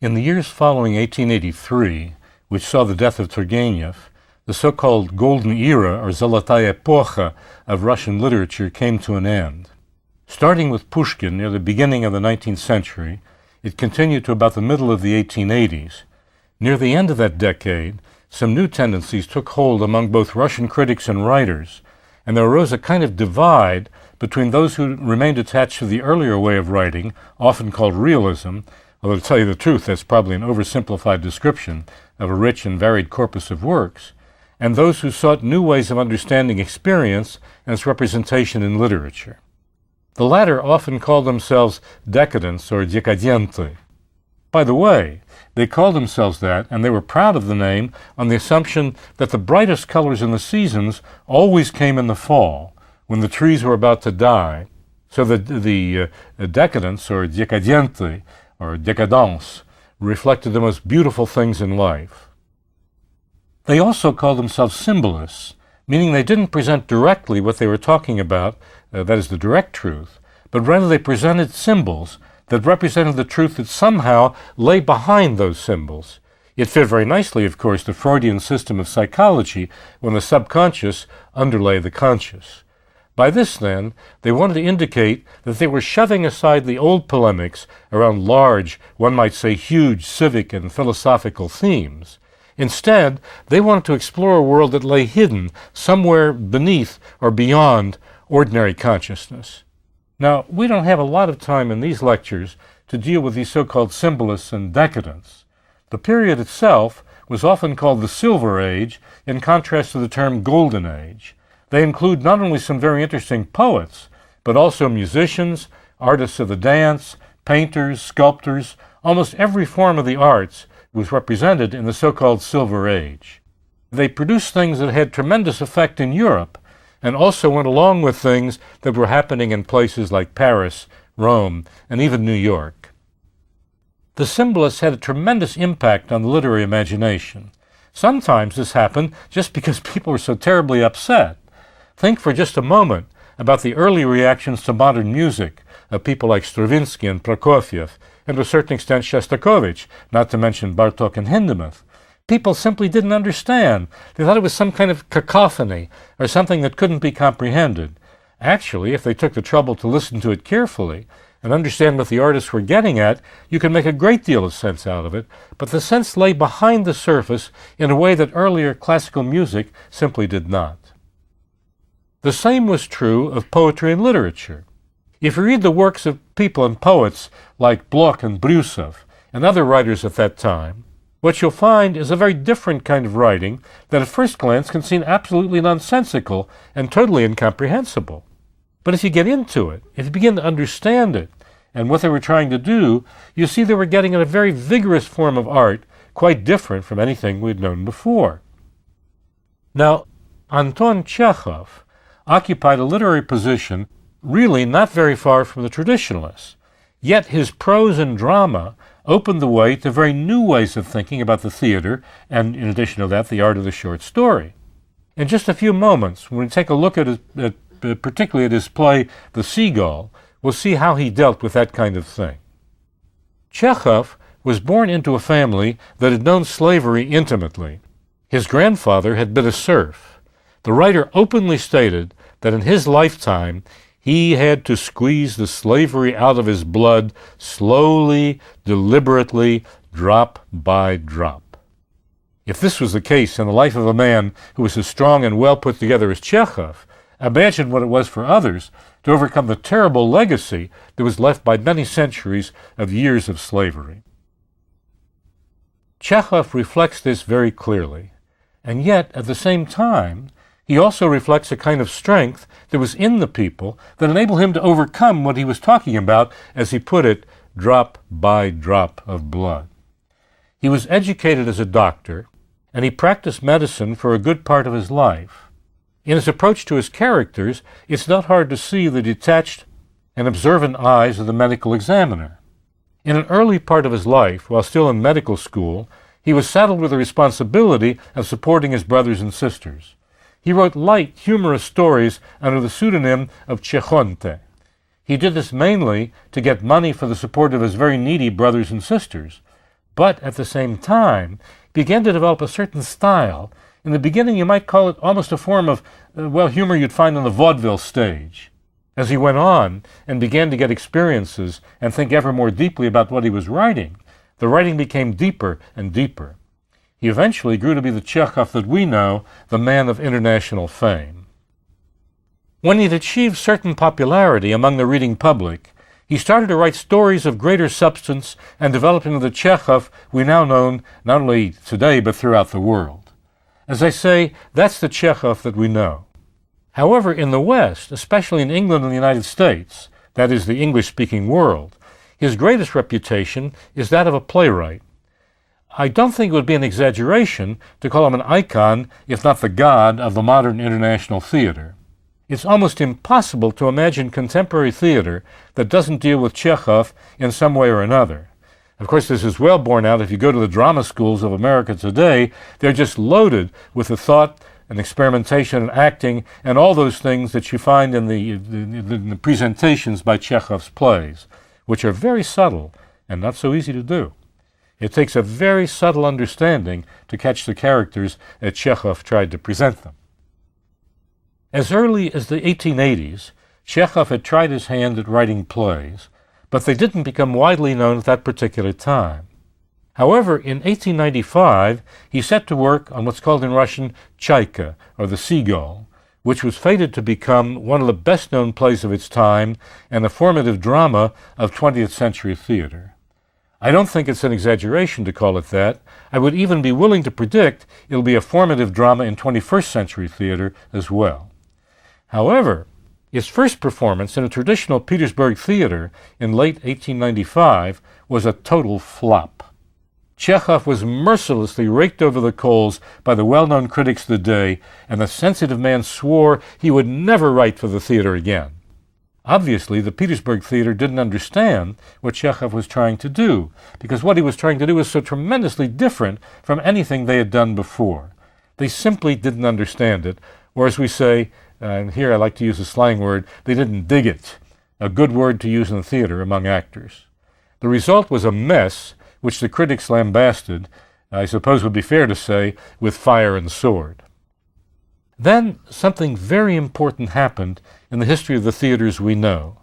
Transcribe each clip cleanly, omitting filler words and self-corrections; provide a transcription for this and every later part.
In the years following 1883, which saw the death of Turgenev, the so-called golden era, or Zolotaya Epocha, of Russian literature came to an end. Starting with Pushkin near the beginning of the 19th century, it continued to about the middle of the 1880s. Near the end of that decade, some new tendencies took hold among both Russian critics and writers, and there arose a kind of divide between those who remained attached to the earlier way of writing, often called realism, although to tell you the truth, that's probably an oversimplified description of a rich and varied corpus of works, and those who sought new ways of understanding experience and its representation in literature. The latter often called themselves decadents or décadentes. By the way, they called themselves that, and they were proud of the name on the assumption that the brightest colors in the seasons always came in the fall, when the trees were about to die, so that the decadents or décadentes or décadence reflected the most beautiful things in life. They also called themselves symbolists, meaning they didn't present directly what they were talking about, that is the direct truth, but rather they presented symbols that represented the truth that somehow lay behind those symbols. It fit very nicely, of course, the Freudian system of psychology when the subconscious underlay the conscious. By this, then, they wanted to indicate that they were shoving aside the old polemics around large, one might say huge, civic and philosophical themes. Instead, they wanted to explore a world that lay hidden somewhere beneath or beyond ordinary consciousness. Now, we don't have a lot of time in these lectures to deal with these so-called symbolists and decadents. The period itself was often called the Silver Age, in contrast to the term Golden Age. They include not only some very interesting poets, but also musicians, artists of the dance, painters, sculptors. Almost every form of the arts was represented in the so-called Silver Age. They produced things that had tremendous effect in Europe, and also went along with things that were happening in places like Paris, Rome, and even New York. The symbolists had a tremendous impact on the literary imagination. Sometimes this happened just because people were so terribly upset. Think for just a moment about the early reactions to modern music of people like Stravinsky and Prokofiev, and to a certain extent Shostakovich, not to mention Bartók and Hindemith. People simply didn't understand. They thought it was some kind of cacophony, or something that couldn't be comprehended. Actually, if they took the trouble to listen to it carefully and understand what the artists were getting at, you could make a great deal of sense out of it, but the sense lay behind the surface in a way that earlier classical music simply did not. The same was true of poetry and literature. If you read the works of people and poets like Bloch and Brюsov and other writers at that time, what you'll find is a very different kind of writing that at first glance can seem absolutely nonsensical and totally incomprehensible. But if you get into it, if you begin to understand it and what they were trying to do, you see they were getting at a very vigorous form of art, quite different from anything we'd known before. Now, Anton Chekhov occupied a literary position really not very far from the traditionalists, yet his prose and drama opened the way to very new ways of thinking about the theater, and in addition to that, the art of the short story. In just a few moments, when we take a look at particularly at his play The Seagull, we'll see how he dealt with that kind of thing. Chekhov was born into a family that had known slavery intimately. His grandfather had been a serf. The writer openly stated that in his lifetime he had to squeeze the slavery out of his blood slowly, deliberately, drop by drop. If this was the case in the life of a man who was as strong and well put together as Chekhov, imagine what it was for others to overcome the terrible legacy that was left by many centuries of years of slavery. Chekhov reflects this very clearly, and yet, at the same time, he also reflects a kind of strength that was in the people that enabled him to overcome what he was talking about, as he put it, drop by drop of blood. He was educated as a doctor, and he practiced medicine for a good part of his life. In his approach to his characters, it's not hard to see the detached and observant eyes of the medical examiner. In an early part of his life, while still in medical school, he was saddled with the responsibility of supporting his brothers and sisters. He wrote light, humorous stories under the pseudonym of Chechonte. He did this mainly to get money for the support of his very needy brothers and sisters, but at the same time began to develop a certain style. In the beginning, you might call it almost a form of, humor you'd find on the vaudeville stage. As he went on and began to get experiences and think ever more deeply about what he was writing, the writing became deeper and deeper. He eventually grew to be the Chekhov that we know, the man of international fame. When he'd achieved certain popularity among the reading public, he started to write stories of greater substance and develop into the Chekhov we now know not only today but throughout the world. As I say, that's the Chekhov that we know. However, in the West, especially in England and the United States, that is the English-speaking world, his greatest reputation is that of a playwright. I don't think it would be an exaggeration to call him an icon, if not the god, of the modern international theater. It's almost impossible to imagine contemporary theater that doesn't deal with Chekhov in some way or another. Of course, this is well borne out if you go to the drama schools of America today. They're just loaded with the thought and experimentation and acting and all those things that you find in the presentations by Chekhov's plays, which are very subtle and not so easy to do. It takes a very subtle understanding to catch the characters as Chekhov tried to present them. As early as the 1880s, Chekhov had tried his hand at writing plays, but they didn't become widely known at that particular time. However, in 1895, he set to work on what's called in Russian Chaika, or the Seagull, which was fated to become one of the best-known plays of its time and a formative drama of 20th century theater. I don't think it's an exaggeration to call it that. I would even be willing to predict it'll be a formative drama in 21st century theater as well. However, his first performance in a traditional Petersburg theater in late 1895 was a total flop. Chekhov was mercilessly raked over the coals by the well-known critics of the day, and the sensitive man swore he would never write for the theater again. Obviously, the Petersburg theater didn't understand what Chekhov was trying to do, because what he was trying to do was so tremendously different from anything they had done before. They simply didn't understand it, or as we say, and here I like to use a slang word, they didn't dig it, a good word to use in the theater among actors. The result was a mess, which the critics lambasted, I suppose would be fair to say, with fire and sword. Then something very important happened in the history of the theaters we know.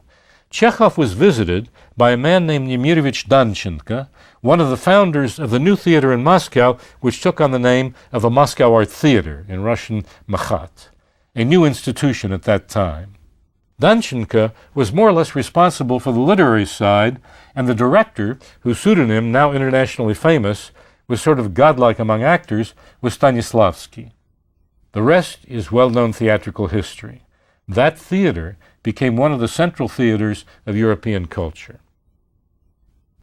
Chekhov was visited by a man named Nemirovich Danchenko, one of the founders of the new theater in Moscow, which took on the name of the Moscow Art Theater, in Russian Makhat, a new institution at that time. Danchenko was more or less responsible for the literary side, and the director, whose pseudonym, now internationally famous, was sort of godlike among actors, was Stanislavski. The rest is well-known theatrical history. That theater became one of the central theaters of European culture.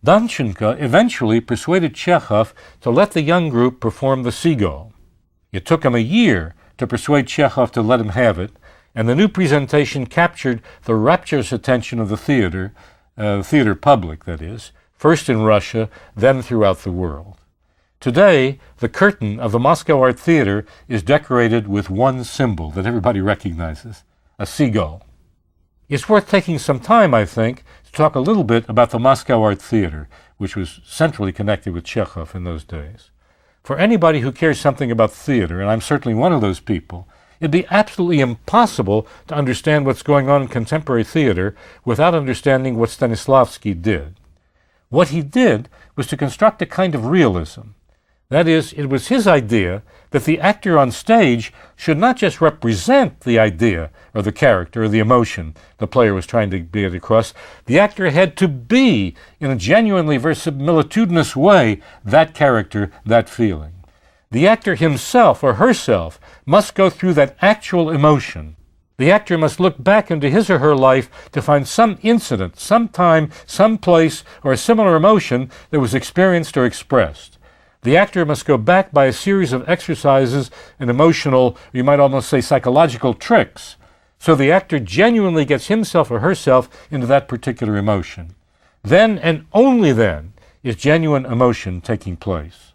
Danchenko eventually persuaded Chekhov to let the young group perform the Seagull. It took him a year to persuade Chekhov to let him have it, and the new presentation captured the rapturous attention of the theater public, that is, first in Russia, then throughout the world. Today, the curtain of the Moscow Art Theater is decorated with one symbol that everybody recognizes, a seagull. It's worth taking some time, I think, to talk a little bit about the Moscow Art Theater, which was centrally connected with Chekhov in those days. For anybody who cares something about theater, and I'm certainly one of those people, it'd be absolutely impossible to understand what's going on in contemporary theater without understanding what Stanislavski did. What he did was to construct a kind of realism. That is, it was his idea that the actor on stage should not just represent the idea or the character or the emotion the player was trying to get across. The actor had to be, in a genuinely verisimilitudinous way, that character, that feeling. The actor himself or herself must go through that actual emotion. The actor must look back into his or her life to find some incident, some time, some place, or a similar emotion that was experienced or expressed. The actor must go back by a series of exercises and emotional, you might almost say psychological tricks, so the actor genuinely gets himself or herself into that particular emotion. Then and only then is genuine emotion taking place.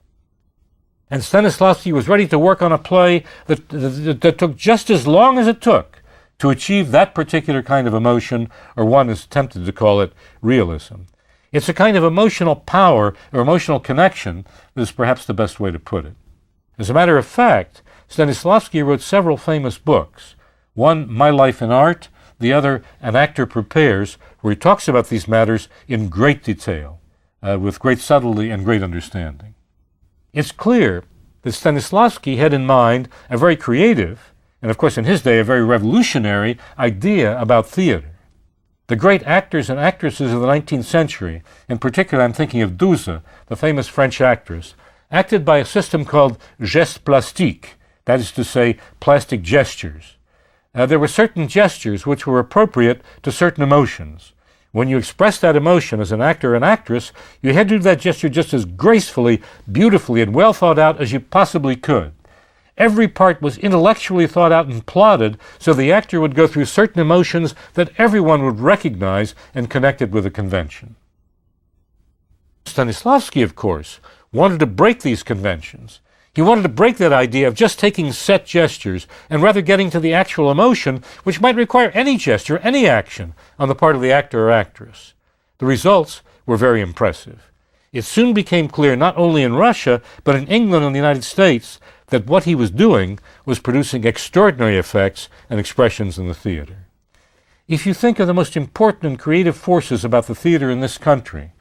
And Stanislavski was ready to work on a play that took just as long as it took to achieve that particular kind of emotion, or one is tempted to call it realism. It's a kind of emotional power or emotional connection that is perhaps the best way to put it. As a matter of fact, Stanislavski wrote several famous books. One, My Life in Art, the other, An Actor Prepares, where he talks about these matters in great detail, with great subtlety and great understanding. It's clear that Stanislavski had in mind a very creative, and of course in his day a very revolutionary, idea about theater. The great actors and actresses of the 19th century, in particular I'm thinking of Douze, the famous French actress, acted by a system called gestes plastiques, that is to say, plastic gestures. There were certain gestures which were appropriate to certain emotions. When you expressed that emotion as an actor and actress, you had to do that gesture just as gracefully, beautifully, and well thought out as you possibly could. Every part was intellectually thought out and plotted so the actor would go through certain emotions that everyone would recognize and connect it with a convention. Stanislavski, of course, wanted to break these conventions. He wanted to break that idea of just taking set gestures and rather getting to the actual emotion, which might require any gesture, any action on the part of the actor or actress. The results were very impressive. It soon became clear, not only in Russia, but in England and the United States, that what he was doing was producing extraordinary effects and expressions in the theater. If you think of the most important and creative forces about the theater in this country,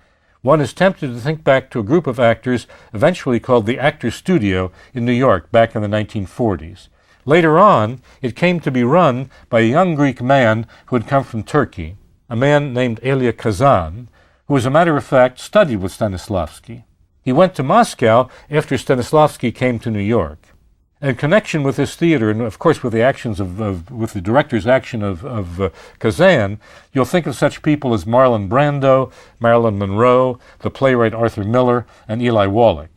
one is tempted to think back to a group of actors eventually called the Actors Studio in New York back in the 1940s. Later on, it came to be run by a young Greek man who had come from Turkey, a man named Elia Kazan, who, as a matter of fact, studied with Stanislavski. He went to Moscow after Stanislavski came to New York. In connection with this theater, and of course with the actions with the director's action of Kazan, you'll think of such people as Marlon Brando, Marilyn Monroe, the playwright Arthur Miller, and Eli Wallach.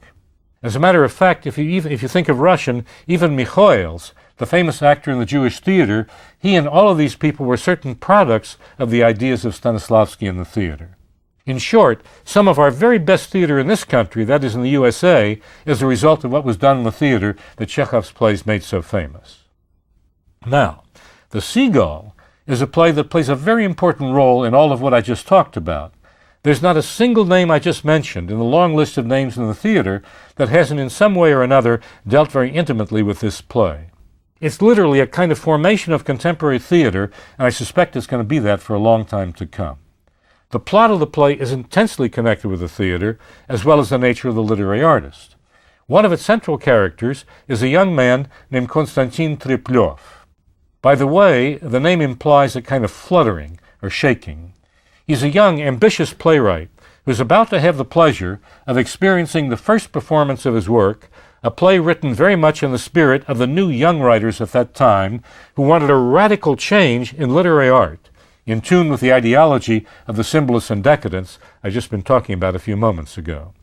As a matter of fact, if you think of Russian, even Mikhails, the famous actor in the Jewish theater, he and all of these people were certain products of the ideas of Stanislavski in the theater. In short, some of our very best theater in this country, that is in the USA, is a result of what was done in the theater that Chekhov's plays made so famous. Now, The Seagull is a play that plays a very important role in all of what I just talked about. There's not a single name I just mentioned in the long list of names in the theater that hasn't in some way or another dealt very intimately with this play. It's literally a kind of formation of contemporary theater, and I suspect it's going to be that for a long time to come. The plot of the play is intensely connected with the theater, as well as the nature of the literary artist. One of its central characters is a young man named Konstantin Treplyov. By the way, the name implies a kind of fluttering or shaking. He's a young, ambitious playwright who's about to have the pleasure of experiencing the first performance of his work, a play written very much in the spirit of the new young writers at that time who wanted a radical change in literary art, in tune with the ideology of the symbolists and decadents I've just been talking about a few moments ago.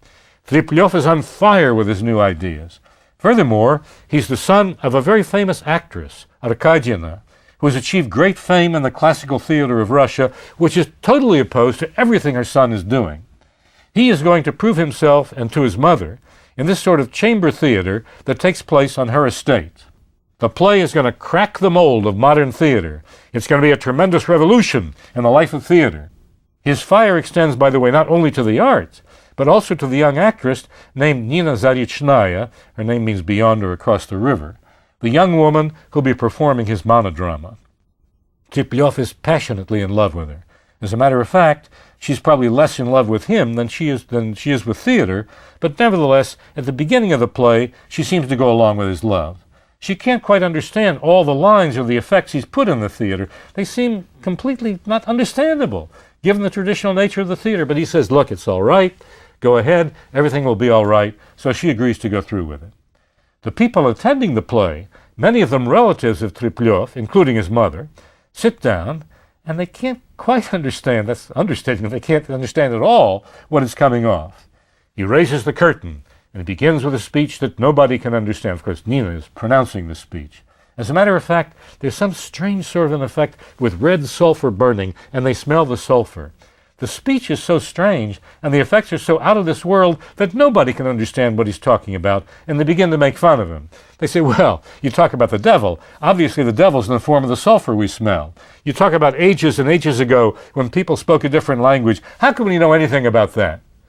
Treplyov is on fire with his new ideas. Furthermore, he's the son of a very famous actress, Arkadyina, who has achieved great fame in the classical theater of Russia, which is totally opposed to everything her son is doing. He is going to prove himself and to his mother in this sort of chamber theater that takes place on her estate. The play is going to crack the mold of modern theater. It's going to be a tremendous revolution in the life of theater. His fire extends, by the way, not only to the art, but also to the young actress named Nina Zarychnaya, her name means beyond or across the river, the young woman who'll be performing his monodrama. Treplyov is passionately in love with her. As a matter of fact, she's probably less in love with him than she is with theater, but nevertheless, at the beginning of the play, she seems to go along with his love. She can't quite understand all the lines or the effects he's put in the theater. They seem completely not understandable, given the traditional nature of the theater. But he says, look, it's all right. Go ahead. Everything will be all right. So she agrees to go through with it. The people attending the play, many of them relatives of Treplyov, including his mother, sit down, and they can't quite understand. That's understating. They can't understand at all what is coming off. He raises the curtain, and it begins with a speech that nobody can understand. Of course, Nina is pronouncing the speech. As a matter of fact, there's some strange sort of an effect with red sulfur burning, and they smell the sulfur. The speech is so strange, and the effects are so out of this world that nobody can understand what he's talking about, and they begin to make fun of him. They say, well, you talk about the devil. Obviously, the devil's in the form of the sulfur we smell. You talk about ages and ages ago when people spoke a different language. How can we know anything about that?